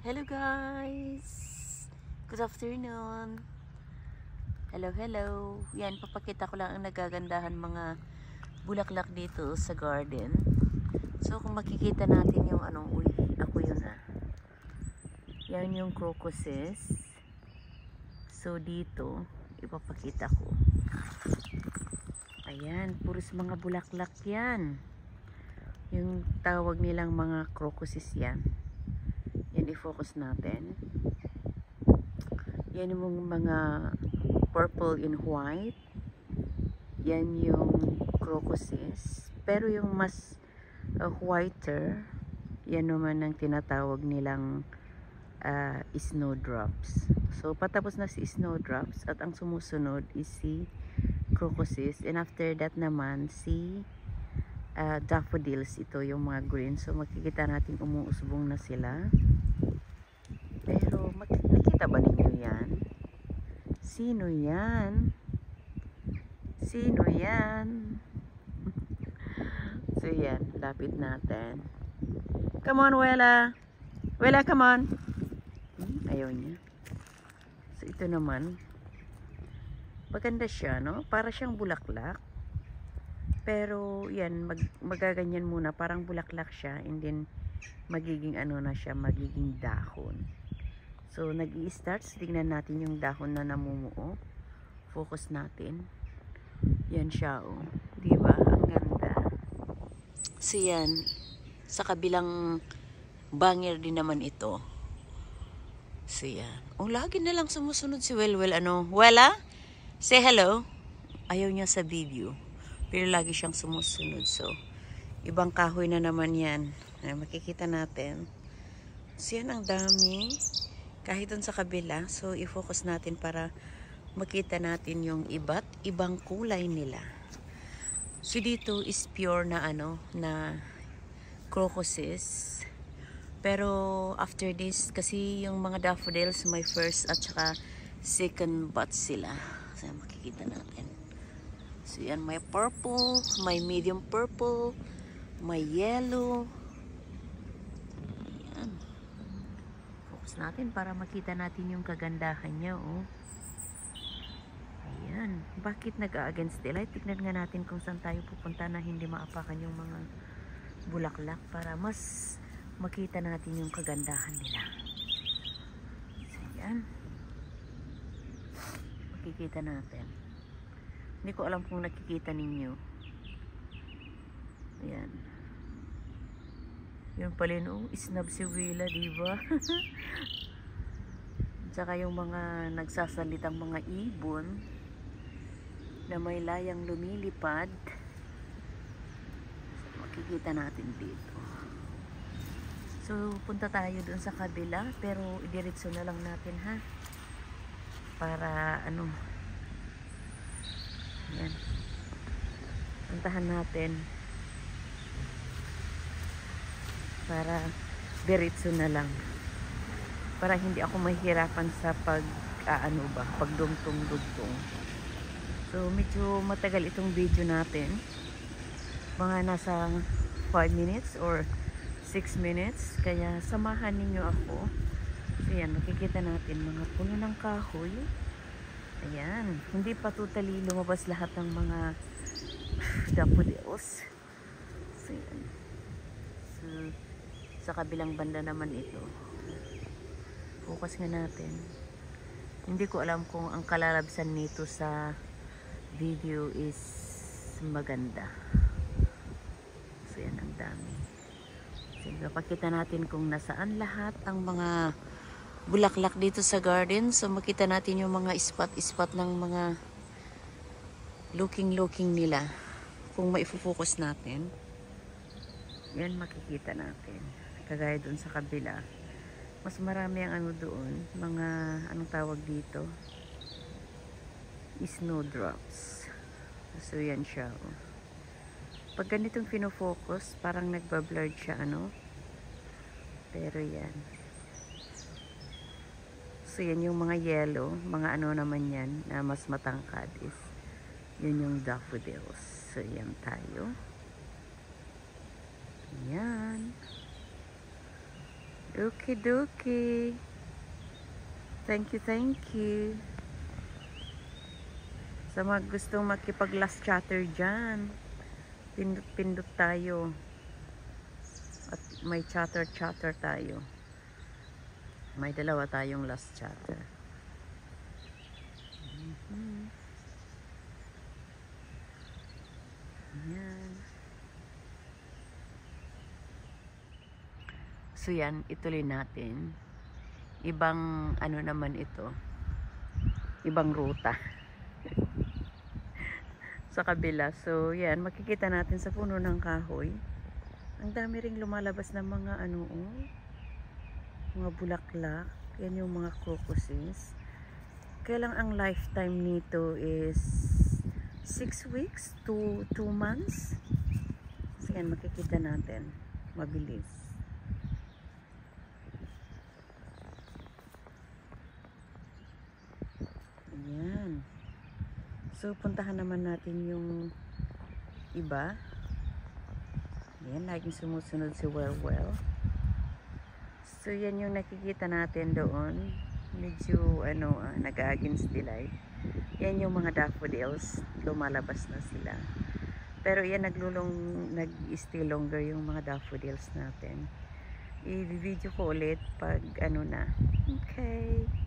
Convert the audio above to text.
Hello guys! Good afternoon! Hello, hello! Yan, papakita ko lang ang nagagandahan mga bulaklak dito sa garden. So kung makikita natin yung uy, ako yun Yan yung crocuses. So dito, ipapakita ko. Ayan, puros mga bulaklak yan. Yung tawag nilang mga crocuses yan. Yan, i-focus natin. Yan yung mga purple and white. Yan yung crocuses. Pero yung mas whiter, yan naman ang tinatawag nilang snowdrops. So patapos na si snowdrops at ang sumusunod is si crocuses, and after that naman si daffodils. Ito yung mga green. So makikita natin umuusbong na sila. Pero nakita ba ninyo yan? Sino yan? Sino yan? So yan, lapit natin. Come on, Wela. Wela, come on. Ayaw niya. So ito naman, maganda siya, no? Para siyang bulaklak. Pero yan, magaganyan muna, parang bulaklak siya, and then magiging na siya, magiging dahon. So nag-i-start, tingnan natin yung dahon na namumuo. Focus natin. Yan siya, oh. Di ba? Ang ganda. So yan, sa kabilang bangir din naman ito. So yan. Oh, lagi na lang sumusunod si Welwel. Wela? Say hello. Ayaw niya sa video. Pero lagi siyang sumusunod. So, ibang kahoy na naman yan. Ay, makikita natin. So yan, ang dami. Kahit dun sa kabila. So, i-focus natin para makita natin yung iba't ibang kulay nila. So, dito is pure na na crocuses. Pero, after this, kasi yung mga daffodils, may first at saka second buds sila. So, makikita natin. So, yan, may purple, may medium purple, may yellow. Yan. Focus natin para makita natin yung kagandahan niya, oh. Ayan. Bakit nag-a-against daylight? Tignan nga natin kung saan tayo pupunta na hindi maapakan yung mga bulaklak para mas makita natin yung kagandahan nila. So, ayan. Makikita natin. Hindi ko alam kung nakikita ninyo. Ayan. Yung pala, no? Isnab si Wela, diba? Tsaka yung mga nagsasalitang mga ibon na may layang lumilipad. So, makikita natin dito. So, punta tayo dun sa kabila, pero idiretso na lang natin, ha? Para, yan. Puntahan natin. Para diretso na lang. Para hindi ako mahihirapan sa pagdungtong-dugtong. So, medyo matagal itong video natin. Mga nasa 5 minutes or 6 minutes. Kaya samahan ninyo ako. So, yan, makikita natin mga puno ng kahoy. Ayan. Hindi pa totally lumabas lahat ng mga daffodils. So, yan. So, sa kabilang banda naman ito. Focus nga natin. Hindi ko alam kung ang kalalabsan nito sa video is maganda. So yan, ang dami. Sige, pakita natin kung nasaan lahat ang mga bulaklak dito sa garden. So makita natin yung mga spot ng mga looking nila. Kung maifo-focus natin, yan makikita natin. Kagaya dun sa kabila, mas marami ang doon, mga anong tawag dito, snowdrops. So yan siya, oh. Pag ganitong fino-focus, parang nagba-blurred siya, pero yan. So yan yung mga yellow, mga naman yan na mas matangkad is yun yung daffodils. So yan tayo. Yan. Okie dokie. Thank you, thank you. Sa mga gustong makipag-last chatter dyan, pindot-pindot tayo. At may chatter-chatter tayo. May dalawa tayong last chatter. Yan. So yan, ituloy natin. Ibang ano naman ito. Ibang ruta. Sa kabila. So yan, makikita natin sa puno ng kahoy. Ang dami ring lumalabas ng mga ano, mga bulaklak. Yan yung mga crocuses. Kaya lang ang lifetime nito is 6 weeks to 2 months. So yan, makikita natin. Mabilis. Ayan. So, puntahan naman natin yung iba. Ayan, laging sumusunod si Well. So, yan yung nakikita natin doon. Medyo, nag-against the light. Yan yung mga daffodils. Lumalabas na sila. Pero yan, nag-stay longer yung mga daffodils natin. I-video ko ulit pag na. Okay.